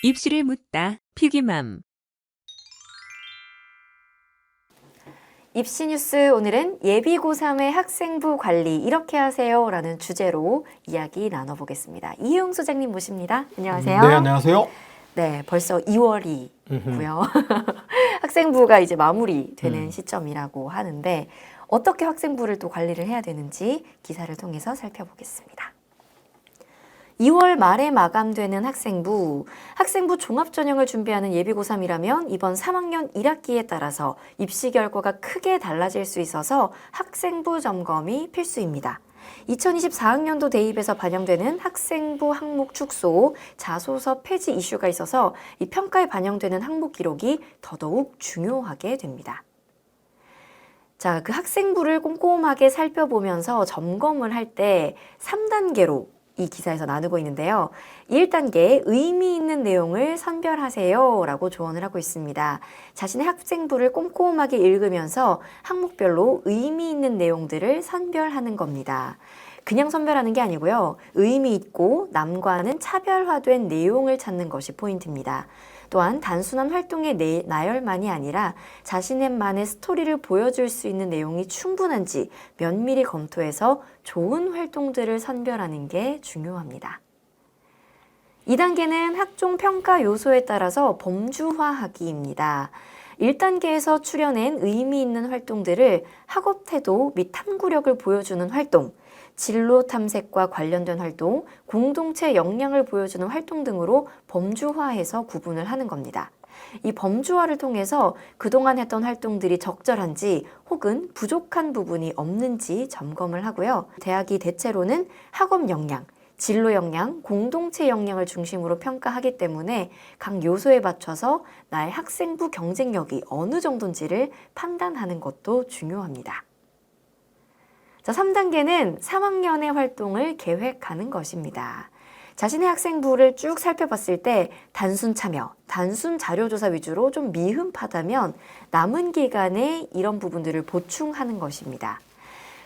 입시를 묻다 피기맘. 입시 뉴스 오늘은 예비 고3의 학생부 관리 이렇게 하세요 라는 주제로 이야기 나눠보겠습니다. 이혜용 소장님 모십니다. 안녕하세요. 네, 안녕하세요. 네, 벌써 2월이고요. 학생부가 이제 마무리되는 시점이라고 하는데 어떻게 학생부를 또 관리를 해야 되는지 기사를 통해서 살펴보겠습니다. 2월 말에 마감되는 학생부 종합전형을 준비하는 예비고3이라면 이번 3학년 1학기에 따라서 입시 결과가 크게 달라질 수 있어서 학생부 점검이 필수입니다. 2024학년도 대입에서 반영되는 학생부 항목 축소, 자소서 폐지 이슈가 있어서 이 평가에 반영되는 항목 기록이 더더욱 중요하게 됩니다. 자, 그 학생부를 꼼꼼하게 살펴보면서 점검을 할 때 3단계로 이 기사에서 나누고 있는데요. 1단계 의미 있는 내용을 선별하세요 라고 조언을 하고 있습니다. 자신의 학생부를 꼼꼼하게 읽으면서 항목별로 의미 있는 내용들을 선별하는 겁니다. 그냥 선별하는 게 아니고요. 의미 있고 남과는 차별화된 내용을 찾는 것이 포인트입니다. 또한 단순한 활동의 나열만이 아니라 자신만의 스토리를 보여줄 수 있는 내용이 충분한지 면밀히 검토해서 좋은 활동들을 선별하는 게 중요합니다. 2단계는 학종 평가 요소에 따라서 범주화하기입니다. 1단계에서 추려낸 의미 있는 활동들을 학업 태도 및 탐구력을 보여주는 활동, 진로 탐색과 관련된 활동, 공동체 역량을 보여주는 활동 등으로 범주화해서 구분을 하는 겁니다. 이 범주화를 통해서 그동안 했던 활동들이 적절한지 혹은 부족한 부분이 없는지 점검을 하고요. 대학이 대체로는 학업 역량, 진로 역량, 공동체 역량을 중심으로 평가하기 때문에 각 요소에 맞춰서 나의 학생부 경쟁력이 어느 정도인지를 판단하는 것도 중요합니다. 자, 3단계는 3학년의 활동을 계획하는 것입니다. 자신의 학생부를 쭉 살펴봤을 때 단순 참여, 단순 자료조사 위주로 좀 미흡하다면 남은 기간에 이런 부분들을 보충하는 것입니다.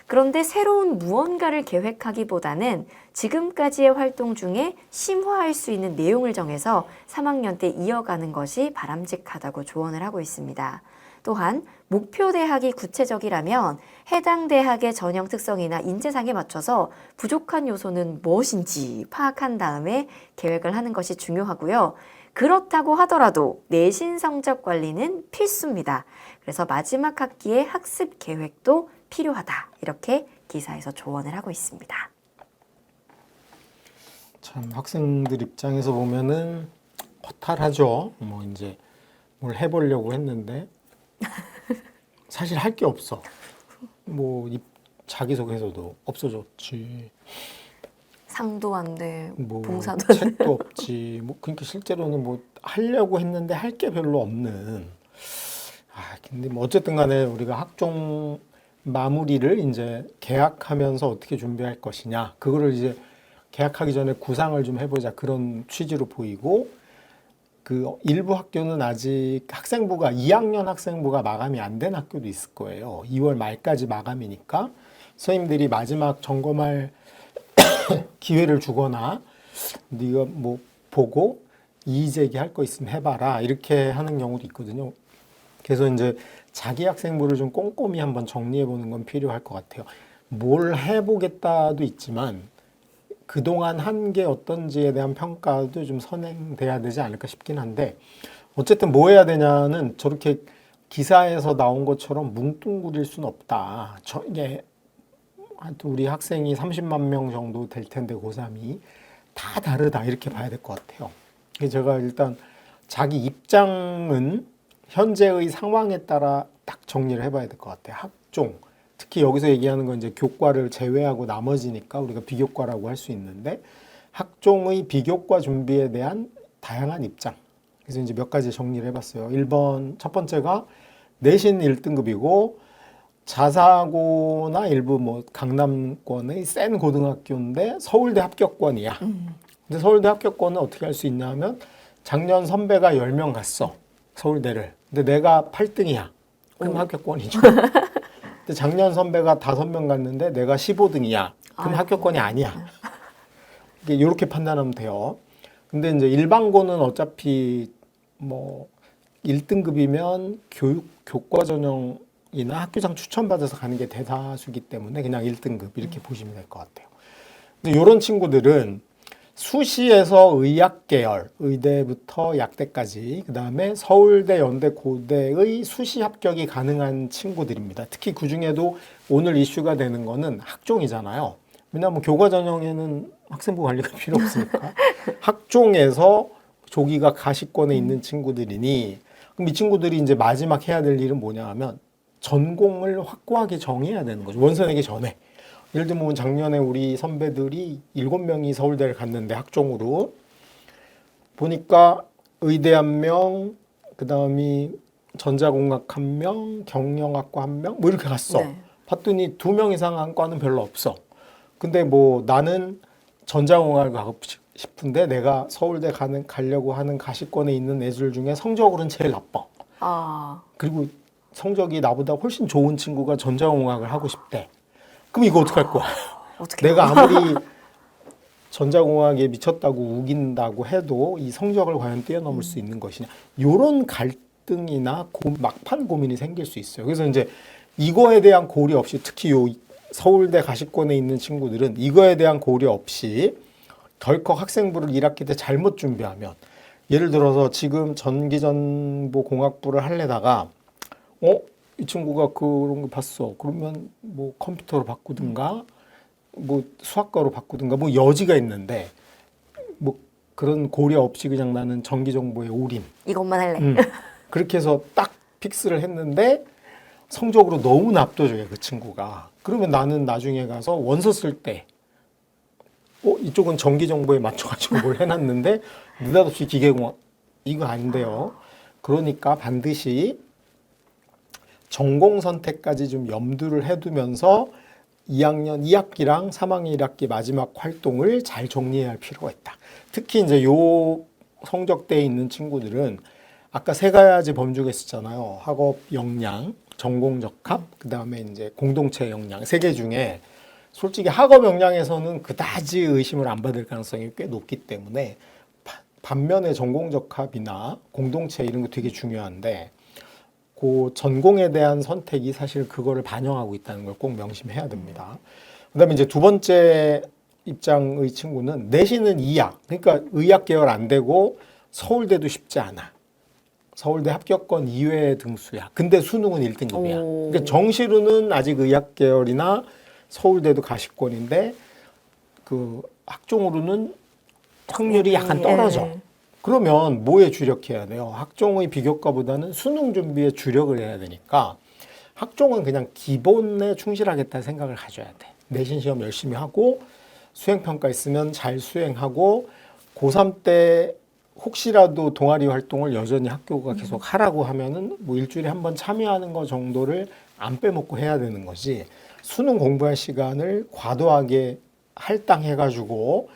그런데 새로운 무언가를 계획하기보다는 지금까지의 활동 중에 심화할 수 있는 내용을 정해서 3학년 때 이어가는 것이 바람직하다고 조언을 하고 있습니다. 또한 목표 대학이 구체적이라면 해당 대학의 전형 특성이나 인재상에 맞춰서 부족한 요소는 무엇인지 파악한 다음에 계획을 하는 것이 중요하고요. 그렇다고 하더라도 내신 성적 관리는 필수입니다. 그래서 마지막 학기의 학습 계획도 필요하다. 이렇게 기사에서 조언을 하고 있습니다. 참 학생들 입장에서 보면은 허탈하죠. 뭐 이제 뭘 해보려고 했는데 사실 할 게 없어. 뭐 자기소개서도 없어졌지. 상도 안 돼. 뭐 봉사도 안 돼. 책도 없지. 뭐 그러니까 실제로는 뭐 하려고 했는데 할 게 별로 없는. 근데 뭐 어쨌든 간에 우리가 학종 마무리를 이제 계약하면서 어떻게 준비할 것이냐. 그거를 이제 계약하기 전에 구상을 좀 해보자. 그런 취지로 보이고, 그 일부 학교는 아직 학생부가 2학년 학생부가 마감이 안 된 학교도 있을 거예요. 2월 말까지 마감이니까 선생님들이 마지막 점검할 기회를 주거나 네가 뭐 보고 이의 제기할 거 있으면 해봐라 이렇게 하는 경우도 있거든요. 그래서 이제 자기 학생부를 좀 꼼꼼히 한번 정리해 보는 건 필요할 것 같아요. 뭘 해보겠다도 있지만 그동안 한 게 어떤지에 대한 평가도 좀 선행돼야 되지 않을까 싶긴 한데, 어쨌든 뭐 해야 되냐는 저렇게 기사에서 나온 것처럼 뭉뚱그릴 수는 없다. 이게 우리 학생이 30만 명 정도 될 텐데 고3이 다 다르다 이렇게 봐야 될 것 같아요. 제가 일단 자기 입장은 현재의 상황에 따라 딱 정리를 해봐야 될 것 같아요. 학종, 특히 여기서 얘기하는 건 이제 교과를 제외하고 나머지니까 우리가 비교과라고 할 수 있는데, 학종의 비교과 준비에 대한 다양한 입장. 그래서 이제 몇 가지 정리를 해봤어요. 1번, 첫 번째가 내신 1등급이고 자사고나 일부 뭐 강남권의 센 고등학교인데 서울대 합격권이야. 근데 서울대 합격권은 어떻게 할 수 있냐 하면 작년 선배가 10명 갔어. 서울대를. 근데 내가 8등이야. 그럼 합격권이죠. 근데 작년 선배가 5명 갔는데 내가 15등이야. 그럼 합격권이 아니야. 이렇게 판단하면 돼요. 근데 이제 일반고는 어차피 뭐 1등급이면 교과 전형이나 학교장 추천받아서 가는 게 대다수기 때문에 그냥 1등급 이렇게 보시면 될 것 같아요. 근데 이런 친구들은 수시에서 의학 계열, 의대부터 약대까지, 그 다음에 서울대, 연대, 고대의 수시 합격이 가능한 친구들입니다. 특히 그 중에도 오늘 이슈가 되는 거는 학종이잖아요. 왜냐하면 교과 전형에는 학생부 관리가 필요 없으니까. 학종에서 조기가 가시권에 있는 친구들이니, 그럼 이 친구들이 이제 마지막 해야 될 일은 뭐냐 하면 전공을 확고하게 정해야 되는 거죠. 원서내기 전에. 예를 들면 작년에 우리 선배들이 7명이 서울대를 갔는데 학종으로 보니까 의대 1명, 그 다음이 전자공학 1명, 경영학과 1명 뭐 이렇게 갔어. 네. 봤더니 2명 이상 한 과는 별로 없어. 근데 뭐 나는 전자공학을 가고 싶은데 내가 서울대 가려고 하는 가시권에 있는 애들 중에 성적으로는 제일 나빠. 아, 그리고 성적이 나보다 훨씬 좋은 친구가 전자공학을 하고 싶대. 그럼 이거 어떡할 거야? 어떻게 내가 아무리 전자공학에 미쳤다고 우긴다고 해도 이 성적을 과연 뛰어넘을 수 있는 것이냐. 이런 갈등이나 막판 고민이 생길 수 있어요. 그래서 이제 이거에 대한 고려 없이 특히 요 서울대 가시권에 있는 친구들은 이거에 대한 고려 없이 덜컥 학생부를 1학기 때 잘못 준비하면 예를 들어서 지금 전기정보공학부를 하려다가 이 친구가 그런 거 봤어. 그러면 뭐 컴퓨터로 바꾸든가 뭐 수학과로 바꾸든가 뭐 여지가 있는데 뭐 그런 고려 없이 그냥 나는 전기정보에 올인. 이것만 할래. 그렇게 해서 딱 픽스를 했는데 성적으로 너무 압도적이야 그 친구가. 그러면 나는 나중에 가서 원서 쓸 때 이쪽은 전기정보에 맞춰가지고 뭘 해놨는데 느닷없이 기계공학 이거 아닌데요. 그러니까 반드시 전공 선택까지 좀 염두를 해두면서 2학년 2학기랑 3학년 1학기 마지막 활동을 잘 정리해야 할 필요가 있다. 특히 이제 요 성적대에 있는 친구들은 아까 세 가지 범주가 있었잖아요. 학업 역량, 전공 적합, 그 다음에 이제 공동체 역량 세 개 중에 솔직히 학업 역량에서는 그다지 의심을 안 받을 가능성이 꽤 높기 때문에 반면에 전공 적합이나 공동체 이런 거 되게 중요한데 그 전공에 대한 선택이 사실 그거를 반영하고 있다는 걸 꼭 명심해야 됩니다. 그다음에 이제 두 번째 입장의 친구는 내신은 2학, 그러니까 의학 계열 안 되고 서울대도 쉽지 않아. 서울대 합격권 이외의 등수야. 근데 수능은 1등급이야. 그러니까 정시로는 아직 의학 계열이나 서울대도 가시권인데 그 학종으로는 확률이 약간 떨어져. 그러면 뭐에 주력해야 돼요? 학종의 비교과보다는 수능 준비에 주력을 해야 되니까 학종은 그냥 기본에 충실하겠다는 생각을 가져야 돼. 내신 시험 열심히 하고 수행평가 있으면 잘 수행하고 고3 때 혹시라도 동아리 활동을 여전히 학교가 계속 하라고 하면은 뭐 일주일에 한 번 참여하는 거 정도를 안 빼먹고 해야 되는 거지. 수능 공부할 시간을 과도하게 할당해가지고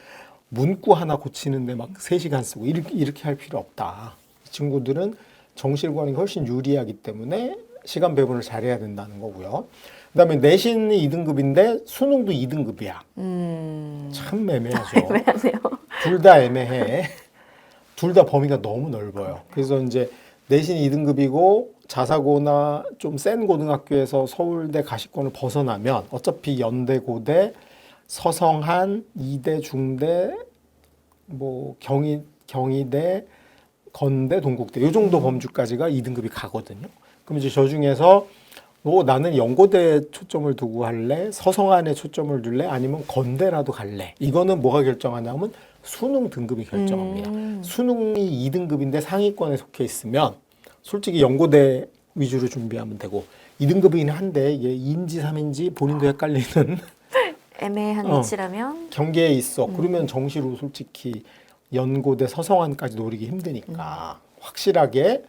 문구 하나 고치는데 막 3시간 쓰고 이렇게 할 필요 없다. 이 친구들은 정시일관이 훨씬 유리하기 때문에 시간 배분을 잘해야 된다는 거고요. 그다음에 내신이 2등급인데 수능도 2등급이야. 참 애매하죠. 애매하네요. 둘 다 애매해. 둘 다 범위가 너무 넓어요. 그래서 이제 내신이 2등급이고 자사고나 좀 센 고등학교에서 서울대 가시권을 벗어나면 어차피 연대, 고대, 서성한, 이대, 중대, 뭐 경희대, 건대, 동국대 이 정도 범주까지가 2등급이 가거든요. 그럼 이제 저 중에서 나는 연고대에 초점을 두고 할래? 서성한에 초점을 둘래? 아니면 건대라도 갈래? 이거는 뭐가 결정하냐면 수능 등급이 결정합니다. 수능이 2등급인데 상위권에 속해 있으면 솔직히 연고대 위주로 준비하면 되고 2등급이긴 한데 이게 2인지 3인지 본인도 헷갈리는 애매한 위치라면 경계에 있어. 그러면 정시로 솔직히 연고대 서성한까지 노리기 힘드니까 확실하게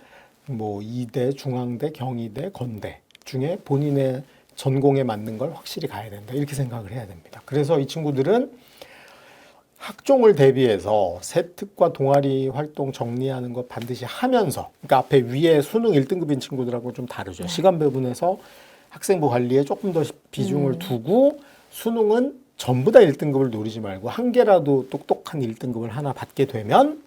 뭐 이대, 중앙대, 경희대, 건대 중에 본인의 전공에 맞는 걸 확실히 가야 된다. 이렇게 생각을 해야 됩니다. 그래서 이 친구들은 학종을 대비해서 세특과 동아리 활동 정리하는 것 반드시 하면서 그러니까 앞에 위에 수능 1등급인 친구들하고 좀 다르죠. 시간 배분해서 학생부 관리에 조금 더 비중을 두고 수능은 전부 다 1등급을 노리지 말고 한 개라도 똑똑한 1등급을 하나 받게 되면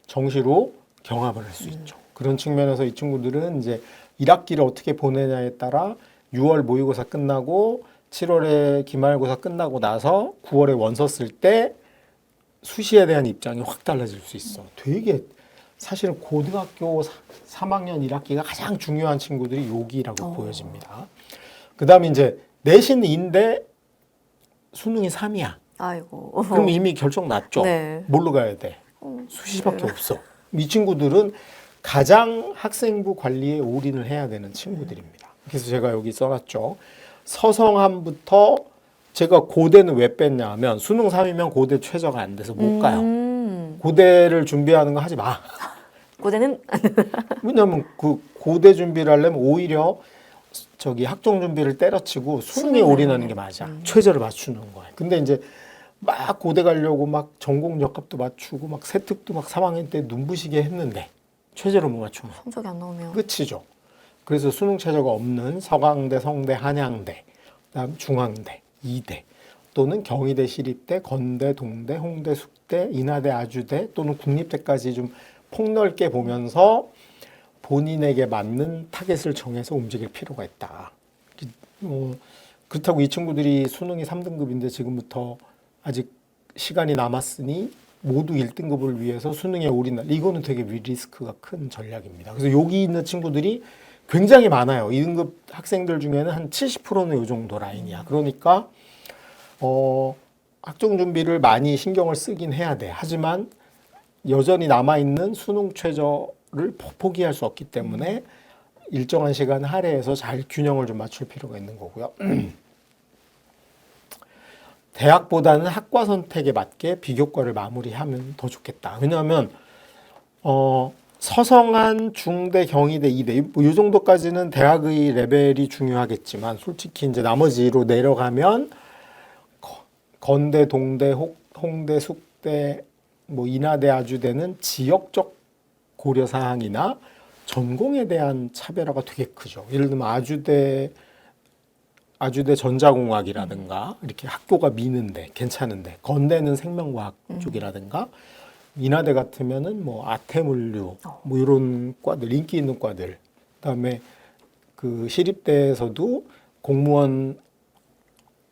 정시로 경합을 할 수 있죠. 그런 측면에서 이 친구들은 이제 1학기를 어떻게 보내냐에 따라 6월 모의고사 끝나고 7월에 기말고사 끝나고 나서 9월에 원서 쓸 때 수시에 대한 입장이 확 달라질 수 있어. 되게 사실은 고등학교 3학년 1학기가 가장 중요한 친구들이 여기라고 보여집니다. 그 다음에 이제 내신 2인데 수능이 3이야. 아이고. 그럼 이미 결정 났죠. 네. 뭘로 가야 돼? 수시밖에 없어. 이 친구들은 가장 학생부 관리에 올인을 해야 되는 친구들입니다. 그래서 제가 여기 써놨죠. 서성함부터 제가 고대는 왜 뺐냐 하면 수능 3이면 고대 최저가 안 돼서 못 가요. 고대를 준비하는 거 하지 마. 고대는 왜냐면 그 고대 준비를 하려면 오히려 저기 학종 준비를 때려치고 수능에 올인하는 게 맞아. 최저를 맞추는 거야. 근데 이제 막 고대 가려고 막 전공 적합도 맞추고 막 세특도 막 3학년 때 눈부시게 했는데 최저를 못 맞추면 성적이 안 나오면 끝이죠. 그래서 수능 최저가 없는 서강대, 성대, 한양대, 그다음 중앙대, 이대 또는 경희대, 시립대, 건대, 동대, 홍대, 숙대, 인하대, 아주대 또는 국립대까지 좀 폭넓게 보면서 본인에게 맞는 타겟을 정해서 움직일 필요가 있다. 그렇다고 이 친구들이 수능이 3등급인데 지금부터 아직 시간이 남았으니 모두 1등급을 위해서 수능에 올인할 이거는 되게 리스크가 큰 전략입니다. 그래서 여기 있는 친구들이 굉장히 많아요. 2등급 학생들 중에는 한 70%는 이 정도 라인이야. 그러니까 학종 준비를 많이 신경을 쓰긴 해야 돼. 하지만 여전히 남아있는 수능 최저를 포기할 수 없기 때문에 일정한 시간 할애해서 잘 균형을 좀 맞출 필요가 있는 거고요. 대학보다는 학과 선택에 맞게 비교과를 마무리하면 더 좋겠다. 왜냐하면 서성한, 중대, 경희대, 이대 뭐 이 정도까지는 대학의 레벨이 중요하겠지만 솔직히 이제 나머지로 내려가면 건대, 동대, 홍대, 숙대, 뭐 인하대, 아주대는 지역적 고려 사항이나 전공에 대한 차별화가 되게 크죠. 예를 들면 아주대 전자공학이라든가 이렇게 학교가 미는데 괜찮은데 건대는 생명과학 쪽이라든가 인하대 같으면은 뭐 아태물류 뭐 이런 과들 인기 있는 과들 그다음에 그 시립대에서도 공무원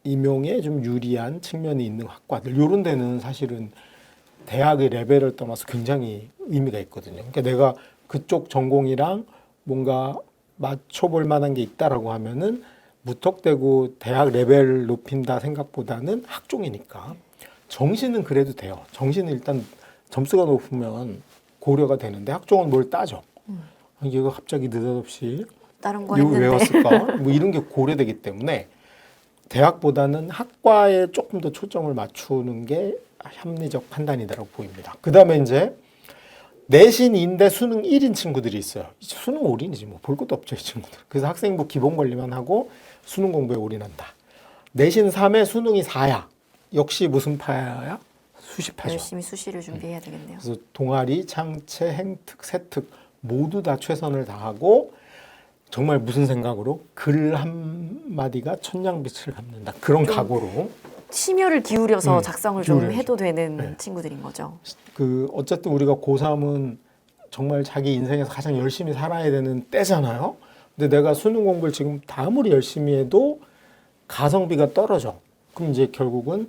임용에 좀 유리한 측면이 있는 학과들 이런 데는 사실은 대학의 레벨을 떠나서 굉장히 의미가 있거든요. 그러니까 내가 그쪽 전공이랑 뭔가 맞춰볼 만한 게 있다라고 하면은 무턱대고 대학 레벨을 높인다 생각보다는 학종이니까 정시는 그래도 돼요. 정시는 일단 점수가 높으면 고려가 되는데 학종은 뭘 따져. 이거 갑자기 느닷없이 다른 거 이거 했는데 외웠을까? 뭐 이런 게 고려되기 때문에 대학보다는 학과에 조금 더 초점을 맞추는 게 합리적 판단이라고 보입니다. 그 다음에 이제 내신 2인데 수능 1인 친구들이 있어요. 이제 수능 올인이지 뭐 볼 것도 없죠 이 친구들. 그래서 학생부 기본 관리만 하고 수능 공부에 올인한다. 내신 3에 수능이 4야. 역시 무슨 파야? 수시파죠. 열심히 수시를 준비해야 되겠네요. 그래서 동아리, 창체, 행특, 세특 모두 다 최선을 다하고 정말 무슨 생각으로 글 한마디가 천냥빛을 갚는다. 그런 각오로. 심혈을 기울여서 작성을 좀 기울여야죠. 해도 되는 네. 친구들인 거죠. 어쨌든 우리가 고3은 정말 자기 인생에서 가장 열심히 살아야 되는 때잖아요. 근데 내가 수능 공부를 지금 다 아무리 열심히 해도 가성비가 떨어져. 그럼 이제 결국은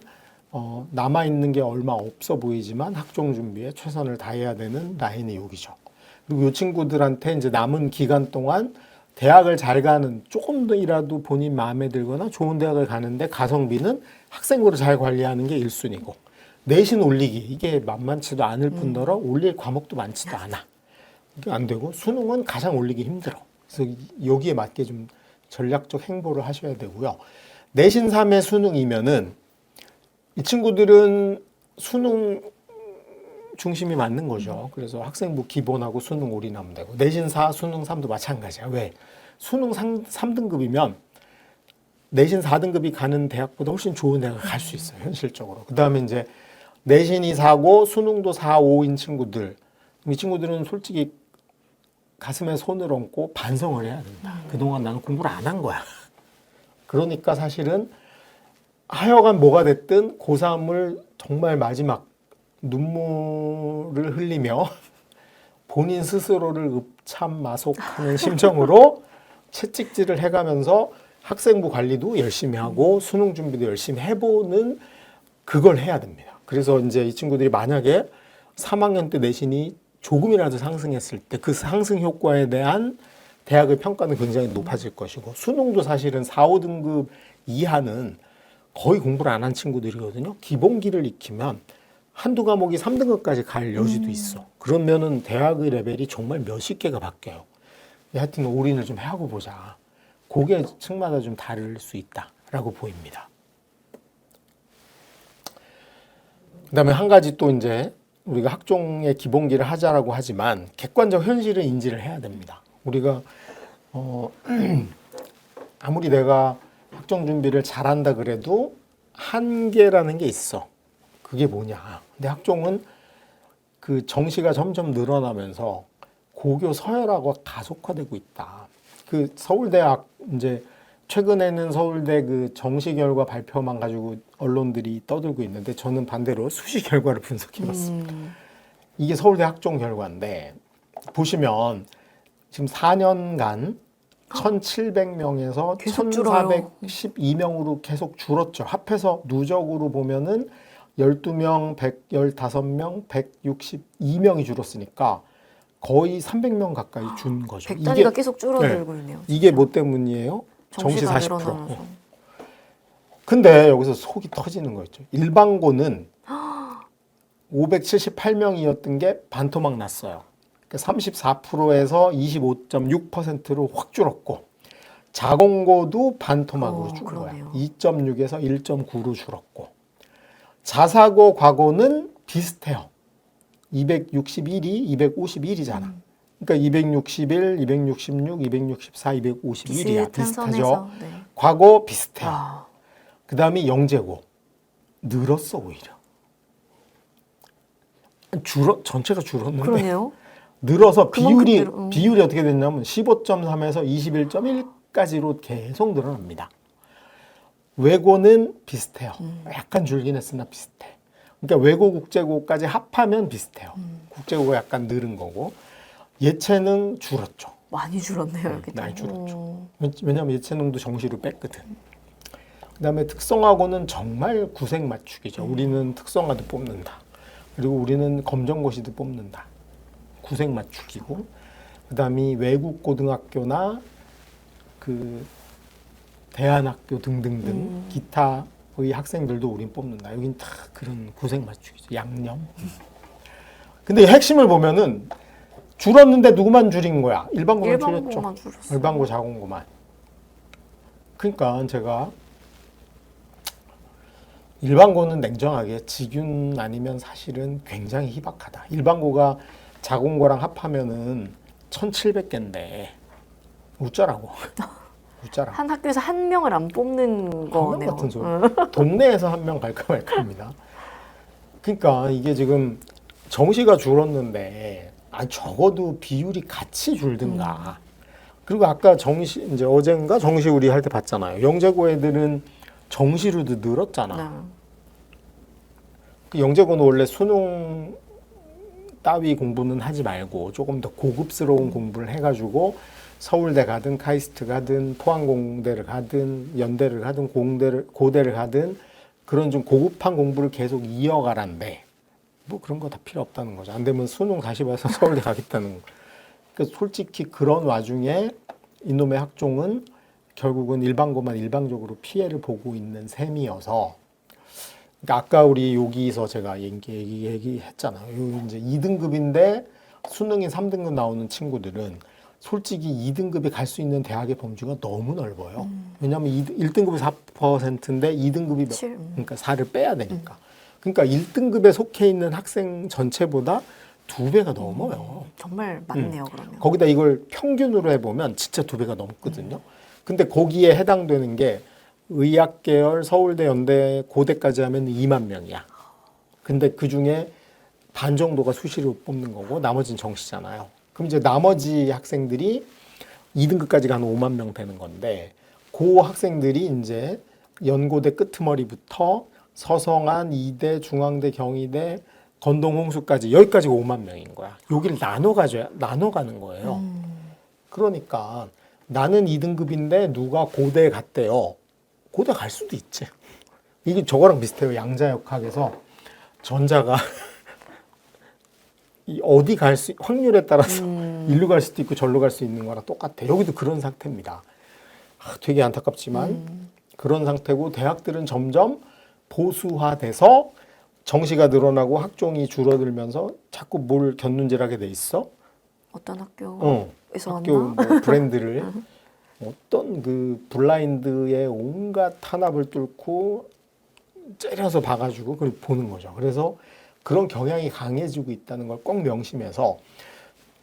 남아있는 게 얼마 없어 보이지만 학종 준비에 최선을 다해야 되는 라인이 여기죠. 그리고 이 친구들한테 이제 남은 기간 동안 대학을 잘 가는 조금 더이라도 본인 마음에 들거나 좋은 대학을 가는데 가성비는 학생부를 잘 관리하는 게 1순위고 내신 올리기 이게 만만치도 않을 뿐더러 올릴 과목도 많지도 않아. 이게 안 되고 수능은 가장 올리기 힘들어. 그래서 여기에 맞게 좀 전략적 행보를 하셔야 되고요. 내신 3의 수능이면은 이 친구들은 수능 중심이 맞는 거죠. 그래서 학생부 기본하고 수능 올인하면 되고 내신 4, 수능 3도 마찬가지야. 왜? 수능 3등급이면 내신 4등급이 가는 대학보다 훨씬 좋은 대학을 갈 수 있어요. 현실적으로. 그 다음에 이제 내신이 4고 수능도 4, 5인 친구들. 이 친구들은 솔직히 가슴에 손을 얹고 반성을 해야 된다. 그동안 나는 공부를 안 한 거야. 그러니까 사실은 하여간 뭐가 됐든 고3을 정말 마지막 눈물을 흘리며 본인 스스로를 읍참마속하는 심정으로 채찍질을 해가면서 학생부 관리도 열심히 하고 수능 준비도 열심히 해보는 그걸 해야 됩니다. 그래서 이제 이 친구들이 만약에 3학년 때 내신이 조금이라도 상승했을 때 그 상승 효과에 대한 대학의 평가는 굉장히 높아질 것이고 수능도 사실은 4, 5등급 이하는 거의 공부를 안 한 친구들이거든요. 기본기를 익히면 한두 과목이 3등급까지 갈 여지도 있어. 그러면은 대학의 레벨이 정말 몇십 개가 바뀌어요. 하여튼 올인을 좀 하고 보자. 그게 층마다 좀 다를 수 있다라고 보입니다. 그다음에 한 가지 또 이제 우리가 학종의 기본기를 하자라고 하지만 객관적 현실을 인지를 해야 됩니다. 우리가 아무리 내가 학종 준비를 잘한다 그래도 한계라는 게 있어. 그게 뭐냐? 근데 학종은 그 정시가 점점 늘어나면서 고교 서열화가 가속화되고 있다. 그 서울대학 이제 최근에는 서울대 그 정시 결과 발표만 가지고 언론들이 떠들고 있는데 저는 반대로 수시 결과를 분석해봤습니다. 이게 서울대 학종 결과인데 보시면 지금 4년간 1,700명에서 계속 줄어요. 1,412명으로 계속 줄었죠. 합해서 누적으로 보면은 12명, 115명, 162명이 줄었으니까 거의 300명 가까이 준 거죠. 100단위가 계속 줄어들고 있네요. 이게 뭐 때문이에요? 정시 정시가 40%. 늘어나면서. 근데 여기서 속이 터지는 거였죠. 일반고는 578명이었던 게 반토막 났어요. 34%에서 25.6%로 확 줄었고 자공고도 반토막으로 준 거야. 2.6에서 1.9로 줄었고 자사고 과고는 비슷해요. 261이 251이잖아. 그러니까 261, 266, 264, 251이야. 비슷하죠. 네. 과거 비슷해요. 그 다음에 영재고 늘었어 오히려. 전체가 줄었는데 그러네요. 늘어서 비율이 어떻게 됐냐면 15.3에서 21.1까지로 계속 늘어납니다. 외고는 비슷해요. 약간 줄긴 했으나 비슷해. 그러니까 외고 국제고까지 합하면 비슷해요. 국제고가 약간 늘은 거고 예체능 줄었죠. 많이 줄었네요. 이렇게 많이 줄었죠. 왜냐하면 예체능도 정시로 뺐거든. 그다음에 특성화고는 정말 구색 맞추기죠. 우리는 특성화도 뽑는다. 그리고 우리는 검정고시도 뽑는다. 구색 맞추기고 그다음이 외국 고등학교나 그 대안학교 등등등 기타의 학생들도 우린 뽑는다. 여긴 다 그런 구색 맞추기죠. 양념. 근데 핵심을 보면은 줄었는데 누구만 줄인 거야? 일반고만 줄였죠. 줄었어요. 일반고 자공고만. 그러니까 제가 일반고는 냉정하게 직윤 아니면 사실은 굉장히 희박하다. 일반고가 자공고랑 합하면은 1,700개인데 웃자라고. 웃자라고. 한 학교에서 한 명을 안 뽑는 거네요. 같은 소리. 동네에서 한 명 갈까 말까입니다. 그러니까 이게 지금 정시가 줄었는데 적어도 비율이 같이 줄든가. 그리고 아까 정시 이제 어젠가 정시 우리 할 때 봤잖아요. 영재고 애들은 정시로도 늘었잖아. 그 영재고는 원래 수능 따위 공부는 하지 말고 조금 더 고급스러운 공부를 해가지고 서울대 가든 카이스트 가든 포항공대를 가든 연대를 가든 고대를 가든 그런 좀 고급한 공부를 계속 이어가란데 뭐 그런 거 다 필요 없다는 거죠. 안 되면 수능 다시 봐서 서울대 가겠다는 거. 그러니까 솔직히 그런 와중에 이놈의 학종은 결국은 일반고만 일방적으로 피해를 보고 있는 셈이어서 그러니까 아까 우리 여기서 제가 얘기했잖아요. 이제 2등급인데 수능이 3등급 나오는 친구들은 솔직히 2등급에 갈 수 있는 대학의 범주가 너무 넓어요. 왜냐하면 1등급이 4%인데 2등급이 그러니까 4를 빼야 되니까. 그러니까 1등급에 속해 있는 학생 전체보다 2배가 넘어요. 정말 많네요, 그러면. 거기다 이걸 평균으로 해보면 진짜 2배가 넘거든요. 근데 거기에 해당되는 게 의학계열, 서울대, 연대, 고대까지 하면 2만 명이야. 근데 그 중에 반 정도가 수시로 뽑는 거고 나머지는 정시잖아요. 그럼 이제 나머지 학생들이 2등급까지 가는 5만 명 되는 건데 그 학생들이 이제 연고대 끄트머리부터 서성한, 이대, 중앙대, 경희대, 건동, 홍수까지 여기까지가 5만 명인 거야. 여기를 나눠가는 거예요. 그러니까 나는 2등급인데 누가 고대에 갔대요. 고대 갈 수도 있지. 이게 저거랑 비슷해요. 양자역학에서 전자가 어디 갈 수, 확률에 따라서 일로 갈 수도 있고 절로 갈 수 있는 거랑 똑같아. 여기도 그런 상태입니다. 되게 안타깝지만 그런 상태고, 대학들은 점점 보수화돼서 정시가 늘어나고 학종이 줄어들면서 자꾸 뭘 견눈질하게 돼 있어. 어떤 학교에서 학교 왔나? 뭐 브랜드를 어떤 그 블라인드의 온갖 탄압을 뚫고 째려서 봐가지고 그걸 보는 거죠. 그래서 그런 경향이 강해지고 있다는 걸 꼭 명심해서,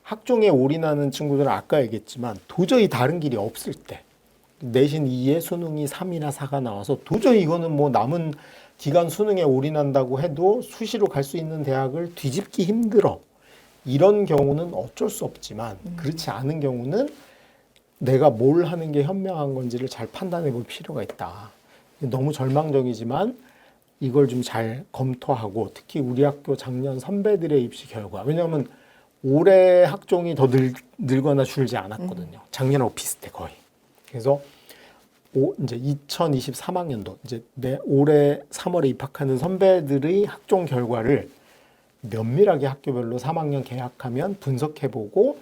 학종에 올인하는 친구들은 아까 얘기했지만 도저히 다른 길이 없을 때, 내신 2에 수능이 3이나 4가 나와서 도저히 이거는 뭐 남은 기간 수능에 올인한다고 해도 수시로 갈 수 있는 대학을 뒤집기 힘들어. 이런 경우는 어쩔 수 없지만, 그렇지 않은 경우는 내가 뭘 하는 게 현명한 건지를 잘 판단해 볼 필요가 있다. 너무 절망적이지만 이걸 좀 잘 검토하고, 특히 우리 학교 작년 선배들의 입시 결과, 왜냐하면 올해 학종이 더 늘거나 줄지 않았거든요. 작년하고 비슷해 거의. 그래서 이제 2023학년도 이제 올해 3월에 입학하는 선배들의 학종 결과를 면밀하게 학교별로 3학년 개학하면 분석해보고,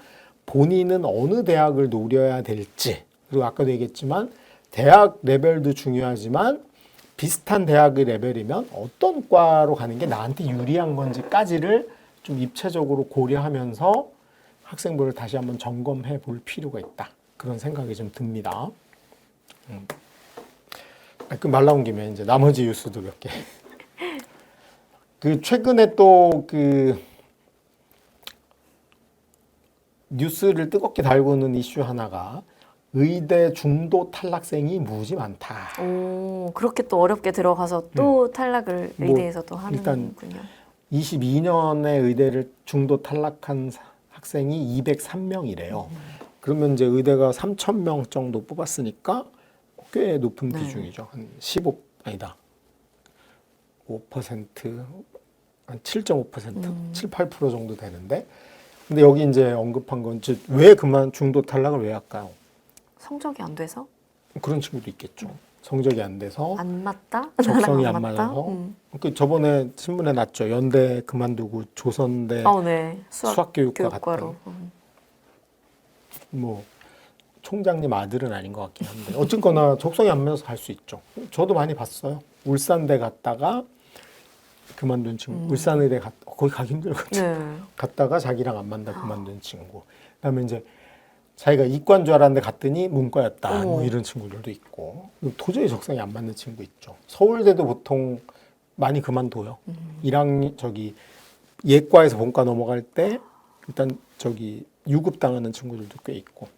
본인은 어느 대학을 노려야 될지, 그리고 아까도 얘기했지만 대학 레벨도 중요하지만 비슷한 대학의 레벨이면 어떤 과로 가는 게 나한테 유리한 건지까지를 좀 입체적으로 고려하면서 학생부를 다시 한번 점검해 볼 필요가 있다. 그런 생각이 좀 듭니다. 그 말 나온 김에 이제 나머지 뉴스도 몇 개. 그 최근에 또 그 뉴스를 뜨겁게 달구는 이슈 하나가, 의대 중도 탈락생이 무지 많다. 오, 그렇게 또 어렵게 들어가서 또 탈락을 뭐 의대에서 또 일단 하는군요. 22년에 의대를 중도 탈락한 학생이 203명이래요. 그러면 이제 의대가 3,000명 정도 뽑았으니까 꽤 높은 비중이죠. 한 5%, 한 7.5%, 7, 8% 정도 되는데, 근데 여기 이제 언급한 건 왜 그만 중도 탈락을 왜 할까요? 성적이 안 돼서? 그런 친구도 있겠죠. 성적이 안 돼서, 안 맞다? 적성이 나랑 안 맞다? 맞아서. 그 저번에 신문에 났죠. 연대 그만두고 조선대 네. 수학교육과 교육과로. 갔던 뭐 총장님 아들은 아닌 것 같긴 한데, 어쨌거나 적성이 안 맞아서 갈 수 있죠. 저도 많이 봤어요. 울산대 갔다가 그만둔 친구, 울산의대 거기 가기 힘들거든요. 네. 갔다가 자기랑 안 맞다 그만둔 친구. 그다음에 이제 자기가 이과인 줄 알았는데 갔더니 문과였다. 뭐 이런 친구들도 있고, 도저히 적성이 안 맞는 친구 있죠. 서울대도 보통 많이 그만둬요. 1학년 예과에서 본과 넘어갈 때 일단 유급 당하는 친구들도 꽤 있고.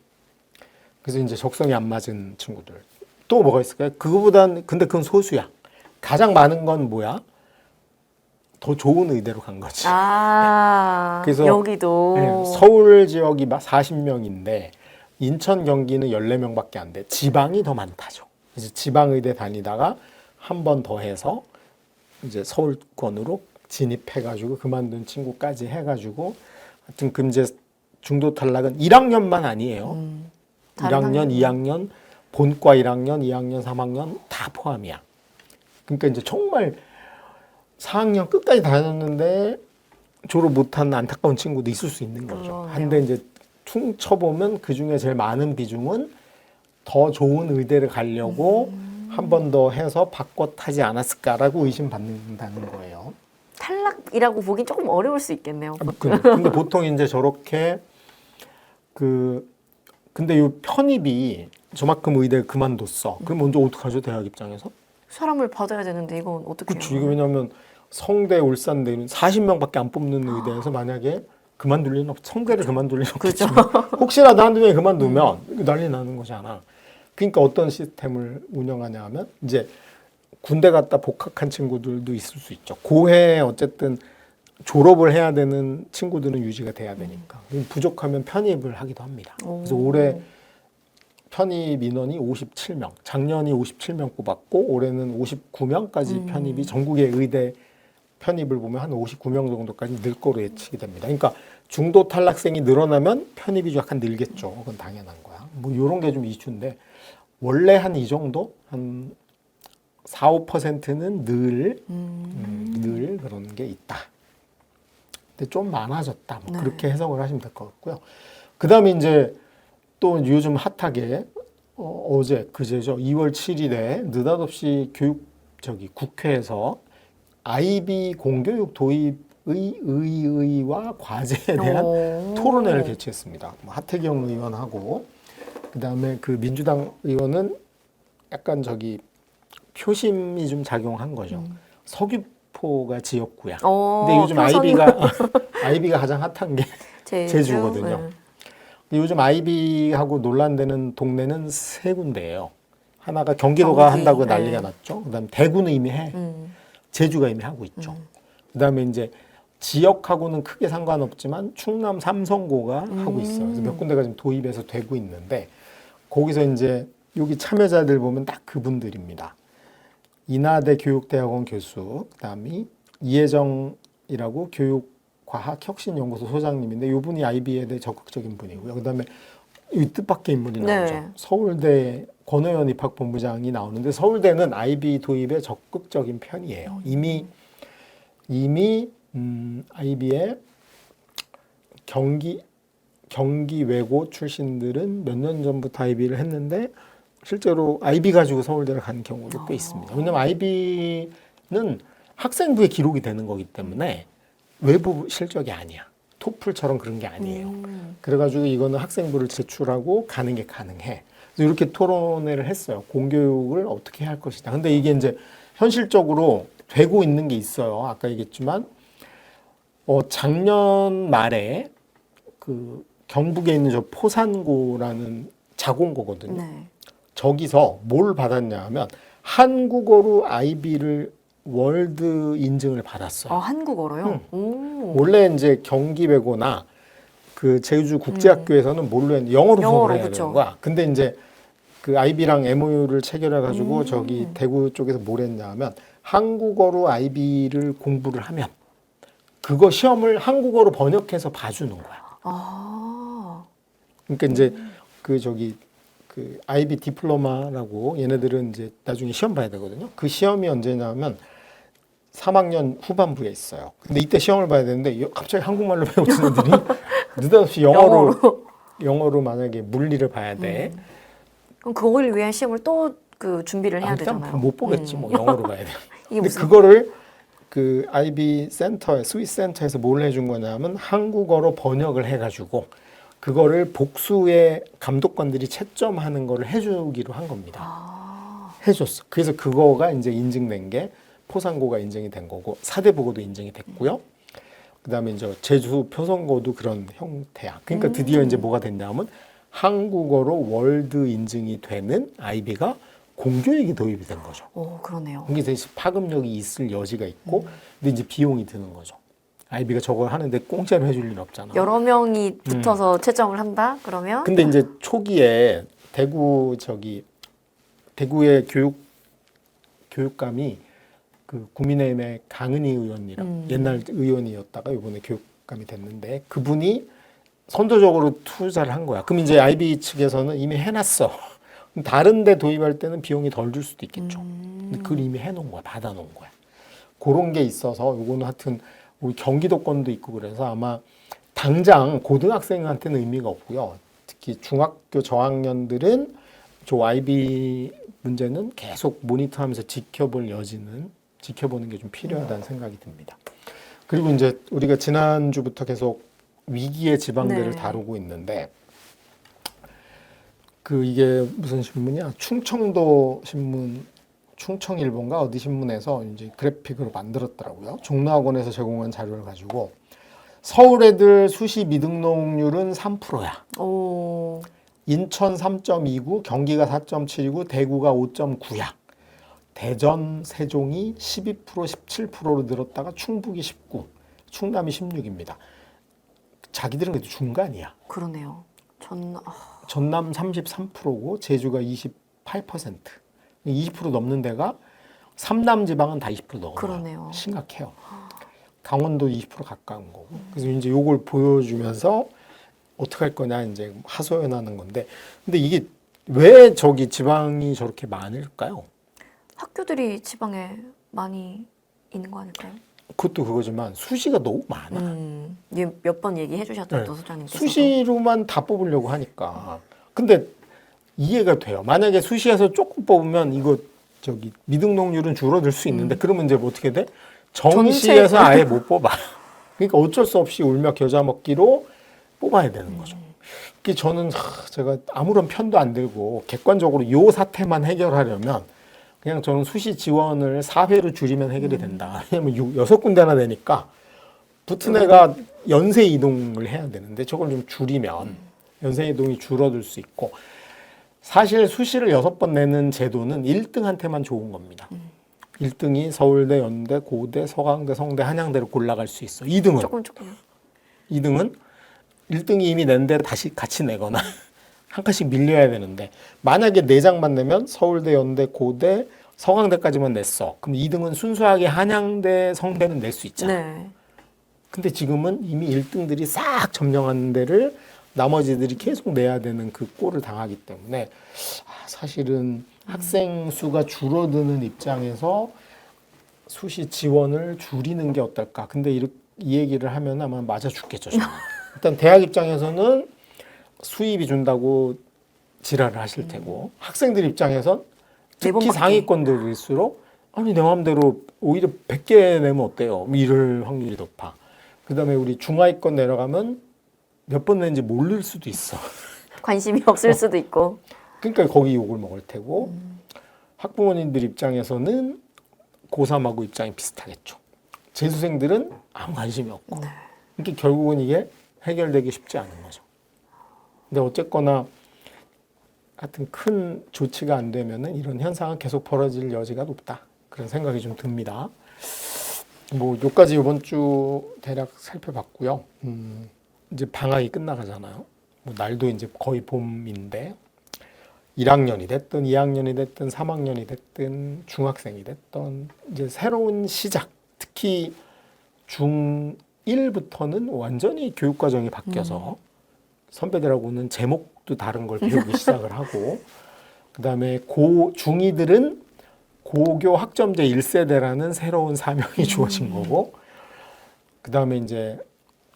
그래서 이제 적성이 안 맞은 친구들. 또 뭐가 있을까요? 근데 그건 소수야. 가장 많은 건 뭐야? 더 좋은 의대로 간 거지. 그래서 여기도. 네, 서울 지역이 40명인데 인천, 경기는 14명밖에 안 돼. 지방이 더 많다죠. 이제 지방의대 다니다가 한 번 더 해서 이제 서울권으로 진입해가지고 그만둔 친구까지 해가지고, 하여튼 금제 중도 탈락은 1학년만 아니에요. 1학년, 2학년, 본과 1학년, 2학년, 3학년 다 포함이야. 그러니까 이제 정말 4학년 끝까지 다녔는데 졸업 못한 안타까운 친구도 있을 수 있는 거죠. 한데 이제 퉁쳐보면 그 중에 제일 많은 비중은 더 좋은 의대를 가려고 한 번 더 해서 바꿔 타지 않았을까라고 의심받는다는 거예요. 탈락이라고 보긴 조금 어려울 수 있겠네요. 근데 보통 이제 저렇게 근데 이 편입이 저만큼 의대 그만뒀어. 그럼 먼저 어떡하죠, 대학 입장에서? 사람을 받아야 되는데 이건 어떻게 그렇죠. 이거 왜냐하면 성대, 울산대는 40명밖에 안 뽑는 의대에서 만약에 그만둘 리는 성대를 그만둘 리는 없겠지만 혹시라도 한두 명이 그만두면 난리 나는 거잖아. 그러니까 어떤 시스템을 운영하냐 하면, 이제 군대 갔다 복학한 친구들도 있을 수 있죠. 고해 어쨌든 졸업을 해야 되는 친구들은 유지가 돼야 되니까. 부족하면 편입을 하기도 합니다. 그래서 올해 편입 인원이 57명, 작년이 57명 뽑았고 올해는 59명까지 편입이 전국의 의대 편입을 보면 한 59명 정도까지 늘 거로 예측이 됩니다. 그러니까 중도 탈락생이 늘어나면 편입이 약간 늘겠죠. 그건 당연한 거야. 뭐 이런 게 좀 이슈인데 원래 한 이 정도 한 4, 5%는 늘 그런 게 있다. 근데 좀 많아졌다. 뭐 네. 그렇게 해석을 하시면 될 것 같고요. 그다음에 이제 또 요즘 핫하게 그제죠. 2월 7일에 느닷없이 국회에서 아이비 공교육 도입의 의의와 과제에 대한 토론회를 개최했습니다. 뭐 하태경 의원하고 그다음에 그 민주당 의원은 약간 표심이 좀 작용한 거죠. 서귀포가 지역구야. 근데 요즘 아이비가 가장 핫한 게 제주거든요. 요즘 아이비하고 논란되는 동네는 세 군데예요. 하나가 경기도가 한다고 난리가 났죠. 그다음에 대구는 이미 해. 제주가 이미 하고 있죠. 그다음에 이제 지역하고는 크게 상관없지만 충남 삼성고가 하고 있어요. 그래서 몇 군데가 지금 도입해서 되고 있는데 거기서 이제 여기 참여자들 보면 딱 그분들입니다. 인하대 교육대학원 교수, 그다음에 이혜정이라고 교육과학혁신연구소 소장님인데 이분이 아이비에 대해 적극적인 분이고요. 그다음에 이 뜻밖의 인물이 나오죠. 네. 서울대 권오현 입학본부장이 나오는데 서울대는 아이비 도입에 적극적인 편이에요. 이미 아이비에 경기 외고 출신들은 몇 년 전부터 아이비를 했는데 실제로 아이비 가지고 서울대를 가는 경우도 꽤 있습니다. 왜냐하면 아이비는 학생부에 기록이 되는 거기 때문에 외부 실적이 아니야. 토플처럼 그런 게 아니에요. 그래가지고 이거는 학생부를 제출하고 가는 게 가능해. 그래서 이렇게 토론회를 했어요. 공교육을 어떻게 할 것이다. 근데 이게 이제 현실적으로 되고 있는 게 있어요. 아까 얘기했지만 작년 말에 그 경북에 있는 저 포산고라는 자공고거든요. 네. 저기서 뭘 받았냐 하면 한국어로 아이비를 월드 인증을 받았어요. 한국어로요? 원래 이제 경기외고나 그 제주 국제학교에서는 뭘로 했는데 영어로 수업을 해야 되는 거야. 근데 이제 그 아이비랑 MOU를 체결해 가지고 저기 대구 쪽에서 뭘 했냐 하면 한국어로 아이비를 공부를 하면 그거 시험을 한국어로 번역해서 봐주는 거야. 그러니까 이제 그 아이비 디플로마라고 얘네들은 이제 나중에 시험 봐야 되거든요. 그 시험이 언제냐면 3학년 후반부에 있어요. 근데 이때 시험을 봐야 되는데 갑자기 한국말로 배우는 애들이 느닷없이 영어로 만약에 물리를 봐야 돼. 그럼 그걸 위한 시험을 또 그 준비를 해야 일단 되잖아요. 못 보겠지 뭐 영어로 봐야 돼. 이게 근데 무슨 그거를 그 아이비 센터에 스위스 센터에서 뭘 해준 거냐면 한국어로 번역을 해가지고 그거를 복수의 감독관들이 채점하는 거를 해주기로 한 겁니다. 해줬어. 그래서 그거가 이제 인증된 게 포상고가 인증이 된 거고 사대보고도 인증이 됐고요. 그다음에 이제 제주 표성고도 그런 형태야. 그러니까 드디어 이제 뭐가 됐냐면 한국어로 월드 인증이 되는 아이비가 공교육이 도입이 된 거죠. 그러네요. 이게 대신 파급력이 있을 여지가 있고, 근데 이제 비용이 드는 거죠. 아이비가 저걸 하는데 공짜로 해줄 일 없잖아. 여러 명이 붙어서 채점을 한다? 그러면? 근데 이제 초기에 대구의 교육감이 그 국민의힘의 강은희 의원이랑 옛날 의원이었다가 이번에 교육감이 됐는데 그분이 선도적으로 투자를 한 거야. 그럼 이제 아이비 측에서는 이미 해놨어. 다른 데 도입할 때는 비용이 덜 들 수도 있겠죠. 근데 그걸 이미 해놓은 거야. 받아놓은 거야. 그런 게 있어서 요거는 하여튼 우리 경기도권도 있고 그래서 아마 당장 고등학생한테는 의미가 없고요. 특히 중학교 저학년들은 저 아이비 문제는 계속 모니터하면서 지켜보는 게 좀 필요하다는 생각이 듭니다. 그리고 이제 우리가 지난주부터 계속 위기의 지방들을 다루고 있는데 이게 무슨 신문이야? 충청도 신문, 충청일보인가 어디 신문에서 이제 그래픽으로 만들었더라고요. 종로학원에서 제공한 자료를 가지고 서울 애들 수시 미등록률은 3%야. 인천 3.29, 경기가 4.79, 대구가 5.9야. 대전, 세종이 12%, 17%로 늘었다가 충북이 19, 충남이 16입니다. 자기들은 그래도 중간이야. 그러네요. 전남 33%고 제주가 28%. 20% 넘는 데가 3남 지방은 다 20% 넘어요. 그러네요. 심각해요. 강원도 20% 가까운 거고. 그래서 이제 요걸 보여주면서 어떻게 할 거냐 이제 하소연하는 건데. 근데 이게 왜 저기 지방이 저렇게 많을까요? 학교들이 지방에 많이 있는 거 아닐까요? 그것도 그거지만 수시가 너무 많아. 몇 번 얘기해 주셨던 네. 노소장님께서 수시로만 다 뽑으려고 하니까. 근데 이해가 돼요. 만약에 수시에서 조금 뽑으면 이거 저기 미등록률은 줄어들 수 있는데 그러면 이제 뭐 어떻게 돼? 정시에서 아예 못 뽑아. 그러니까 어쩔 수 없이 울며 겨자 먹기로 뽑아야 되는 거죠. 그 저는 제가 아무런 편도 안 들고 객관적으로 요 사태만 해결하려면 그냥 저는 수시 지원을 4회로 줄이면 해결이 된다. 왜냐면 6군데나 되니까 붙은 애가 연세 이동을 해야 되는데 저걸 좀 줄이면 연세 이동이 줄어들 수 있고 사실 수시를 6번 내는 제도는 1등한테만 좋은 겁니다. 1등이 서울대, 연대, 고대, 서강대, 성대, 한양대로 골라갈 수 있어. 2등은? 조금 2등은 1등이 이미 낸데 다시 같이 내거나 한 칸씩 밀려야 되는데 만약에 4장만 내면 서울대, 연대, 고대, 서강대까지만 냈어. 그럼 2등은 순수하게 한양대, 성대는 낼 수 있잖아. 네. 근데 지금은 이미 1등들이 싹 점령한 데를 나머지들이 계속 내야 되는 그 꼴을 당하기 때문에 사실은 학생 수가 줄어드는 입장에서 수시 지원을 줄이는 게 어떨까. 근데 이 얘기를 하면 아마 맞아 죽겠죠. 저는. 일단 대학 입장에서는 수입이 준다고 지랄을 하실 테고 학생들 입장에선 특히 상위권들일수록 아니 내 마음대로 오히려 100개 내면 어때요? 이럴 확률이 높아. 그다음에 우리 중하위권 내려가면 몇 번 낸지 모를 수도 있어. 관심이 없을 수도 있고. 그러니까 거기 욕을 먹을 테고 학부모님들 입장에서는 고3하고 입장이 비슷하겠죠. 재수생들은 아무 관심이 없고. 그러니까 결국은 이게 해결되기 쉽지 않은 거죠. 근데 어쨌거나 하여튼 큰 조치가 안 되면은 이런 현상은 계속 벌어질 여지가 높다. 그런 생각이 좀 듭니다. 뭐 요까지 이번 주 대략 살펴봤고요. 이제 방학이 끝나가잖아요. 뭐 날도 이제 거의 봄인데 1학년이 됐든 2학년이 됐든 3학년이 됐든 중학생이 됐든 이제 새로운 시작. 특히 중1부터는 완전히 교육 과정이 바뀌어서 선배들하고는 제목도 다른 걸 배우기 시작을 하고 그다음에 중2들은 고교 학점제 1세대라는 새로운 사명이 주어진 거고 그다음에 이제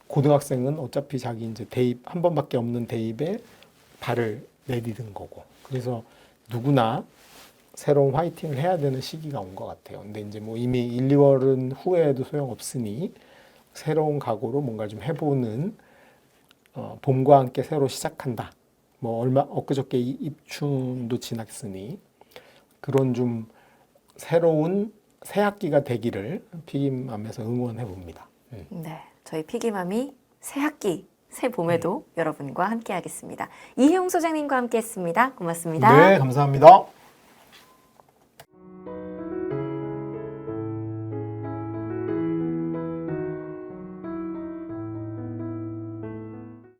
고등학생은 어차피 자기 이제 대입 한 번밖에 없는 대입에 발을 내디딘 거고 그래서 누구나 새로운 화이팅을 해야 되는 시기가 온 것 같아요. 근데 이제 뭐 이미 1, 2월은 후회해도 소용없으니 새로운 각오로 뭔가 좀 해보는 봄과 함께 새로 시작한다. 뭐 엊그저께 입춘도 지났으니 그런 좀 새로운 새 학기가 되기를 피기맘에서 응원해 봅니다. 네, 저희 피기맘이 새 학기, 새 봄에도 여러분과 함께 하겠습니다. 이혜용 소장님과 함께 했습니다. 고맙습니다. 네, 감사합니다.